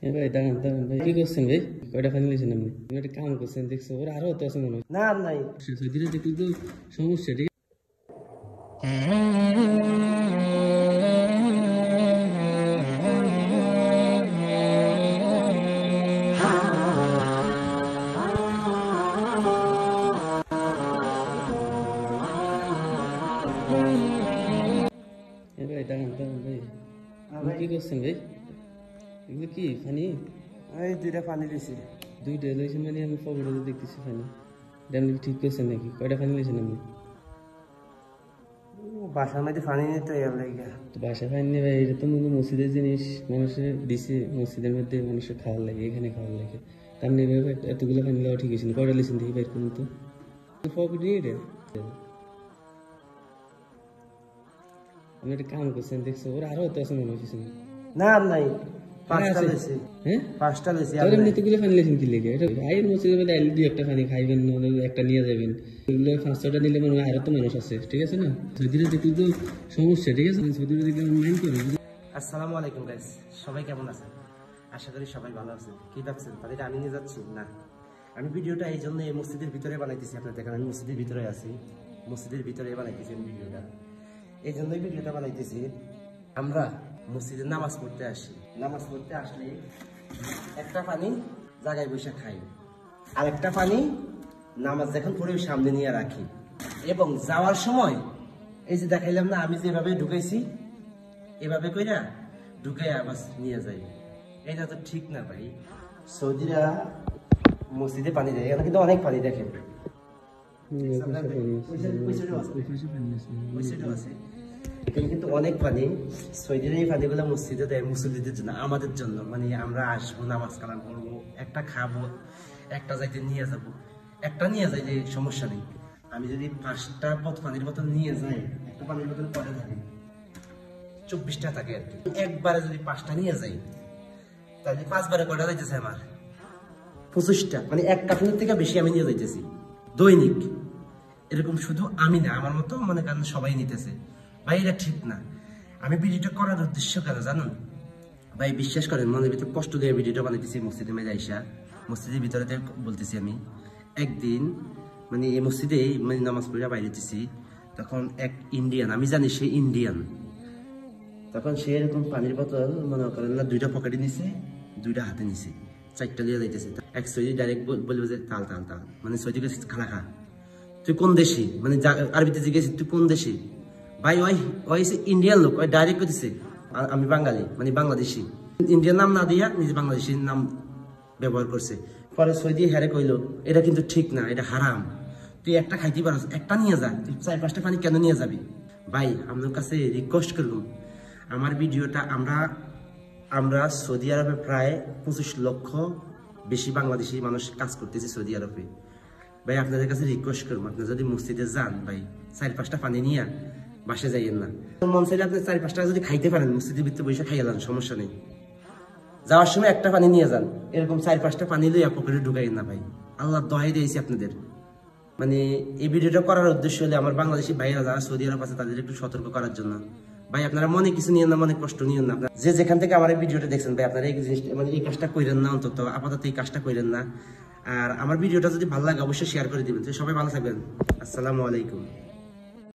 এ ভাই দাঁড়ান দাঁড়ান ভাই, কি করছেন ভাই? কয়টা ফাইনাল দিয়েছেন আপনি? আপনি একটা কাম করছেন দেখছো, ওরা আরো হতো আছে মনে হয়। না নাই ধীরে দেখলে তো সমস্যা, ঠিক আছে? এ ভাই দাঁড়ান দাঁড়ান ভাই, আপনি কি করছেন ভাই? এগুলো কি ফানি? এই দুইটা পানি দিছি। দুইটা লইছেন মানে আমি পকেটে দেখতেছি ফানি। এটা আপনি ঠিক করছেন নাকি? কয়টা ফানি লইছেন আপনি? বাসার মধ্যে পানি নিতে লাগে। তো বাসা ফাইন নেই ভাই, এটা তো মনে হয় মসজিদের জিনিস, মানুষের দিছে মসজিদের মধ্যে, মানুষের খাওয়ার লাগে, এখানে খাওয়ার লাগে। তার নেই ভাই, এতগুলো ফাইন নেওয়া ঠিক আছে না। কয়টা লিখছেন দেখি বাইর করুন তো। পকেট নিয়ে এটা আপনি একটা কাম করছেন দেখছো, ওরা আরো হতো আছে মনে হয় পিছনে। না নাই পাঁচটা দিছি। হ্যাঁ পাঁচটা দিছি। তাহলে আপনি এতগুলো ফাইন লেছেন কি লেগে? এটা আইয়ের মসজিদের মধ্যে আইলে দুই একটা ফানি খাইবেন, নাহলে একটা নিয়ে যাবেন। এগুলো 5-6টা নিলে মনে হয় আরো তো মানুষ আছে, ঠিক আছে না? সৌদিরা দেখলে তো সমস্যা, ঠিক আছে? সৌদিরা দেখলে মাইন্ড করে। আসসালামু আলাইকুম গাইস, সবাই কেমন আছেন? আশা করি সবাই ভালো আছেন। কি ভাবছেন তাহলে আমি নিয়ে যাচ্ছি? না, আমি ভিডিওটা এই জন্য এই মসজিদের ভিতরে বানাইতেছি। আপনার দেখেন আমি মসজিদের ভিতরে আছি, মসজিদের ভিতরে বানাইতেছি আমি ভিডিওটা। এই জন্যই ভিডিওটা বানাইতেছি। আমরা মসজিদে নামাজ পড়তে আসি, নামাজ পড়তে আসলে একটা পানি জায়গায় বসে খাই, আর একটা পানি নামাজ যখন পড়ে সামনে নিয়ে রাখি, এবং যাওয়ার সময় এই যে দেখাইলাম না, আমি যেভাবে ঢুকাইছি এভাবে কইরা ঢুকাই আবার নিয়ে যাই। এটা তো ঠিক না ভাই। সৌদিরা মসজিদে পানি দেয়, এখানে কিন্তু অনেক পানি দেখেন। এখানে কিন্তু অনেক পানি। সৌদিরা এই পানিগুলো মসজিদে দেয় মুসল্লিদের জন্য, আমাদের জন্য। মানে আমরা আসবো, নামাজ কালাম করবো, একটা খাবো, একটা যাইতে নিয়ে যাবো, একটা নিয়ে যাই, যে সমস্যা নেই। আমি যদি 5টা পানির বোতল নিয়ে যাই, একটা পানির বোতল পরে থাকে 24টা থাকে আর কি। একবারে যদি 5টা নিয়ে যাই, তাহলে 5 বারে কয়টা যাইতেছে আমার? 25টা। মানে এক কার্টুনের থেকে বেশি আমি নিয়ে যাইতেছি দৈনিক। এরকম শুধু আমি না, আমার মতো মনে করেন সবাই নিতেছে। ভাই এটা ঠিক না। আমি ভিডিওটা করার উদ্দেশ্য কেন জানুন ভাই? বিশ্বাস করেন, মনের ভিতরে কষ্ট দিয়ে ভিডিওটা বানাইতেছি। মসজিদে মেয়ে আইসা মসজিদের ভিতরে বলতেছি আমি, একদিন মানে এই মসজিদে মানে নামাজ পড়ে বাইরে দিতেছি, তখন এক ইন্ডিয়ান, আমি জানি সে ইন্ডিয়ান, তখন সে এরকম পানির বোতল মনে করেন না 2টা পকেটে নিছে, 2টা হাতে নিছে, 4টা লিয়ে যাইতেছে। এক সৌদি ডাইরেক্ট বলবে যে তাল তাল তাল, মানে সৌদি গেছিস খানা খা, তুই কোন দেশি, মানে আরবিতে জিজ্ঞেস তুই কোন দেশি? ভাই ওই ওই ইন্ডিয়ান লোক, ওই ডাইরেক্ট দিছে আমি বাঙালি, মানে বাংলাদেশি। ইন্ডিয়ান নাম না দিয়া নিজে বাংলাদেশির নাম ব্যবহার করছে। পরে সৌদি হেরে কইলো এটা কিন্তু ঠিক না, এটা হারাম, তুই একটা খাইতে পারস, একটা নিয়ে যা, তুই 4-5টা পানি কেন নিয়ে যাবি? ভাই আপনার কাছে রিকোয়েস্ট করলাম, আমার ভিডিওটা আমরা সৌদি আরবে প্রায় 25 লক্ষ বেশি বাংলাদেশি মানুষ কাজ করতেছে সৌদি আরবে। ভাই আপনাদের কাছে রিকোয়েস্ট করবো, আপনারা যদি মসজিদে যান ভাই 4-5টা পানি নিয়ে বাসে যাইয়েন না। মন চাইলে আপনি 4-5টা যদি খাইতে পারেন মসজিদের ভিতরে বসে খাইয়ে যান, সমস্যা নেই। যাওয়ার সময় একটা পানি নিয়ে যান, এরকম 4-5টা পানি লইয়া পকেটে ঢুকাইয়েন না ভাই। আল্লাহ দোহাই দিয়েছি আপনাদের। মানে এই ভিডিওটা করার উদ্দেশ্য হলে আমার বাংলাদেশি ভাইরা যারা সৌদি আরব আছে তাদের একটু সতর্ক করার জন্য। ভাই আপনারা মনে কিছু নিয়েন না, মনে কষ্ট নিয়েন না। আপনারা যে যেখান থেকে আমার এই ভিডিওটা দেখছেন ভাই, আপনারা এই জিনিসটা মানে এই কাজটা করেন না, অন্তত আপাতত এই কাজটা করেন না। আর আমার ভিডিওটা যদি ভালো লাগে অবশ্যই শেয়ার করে দিবেন। সবাই ভালো থাকবেন, আসসালামু আলাইকুম।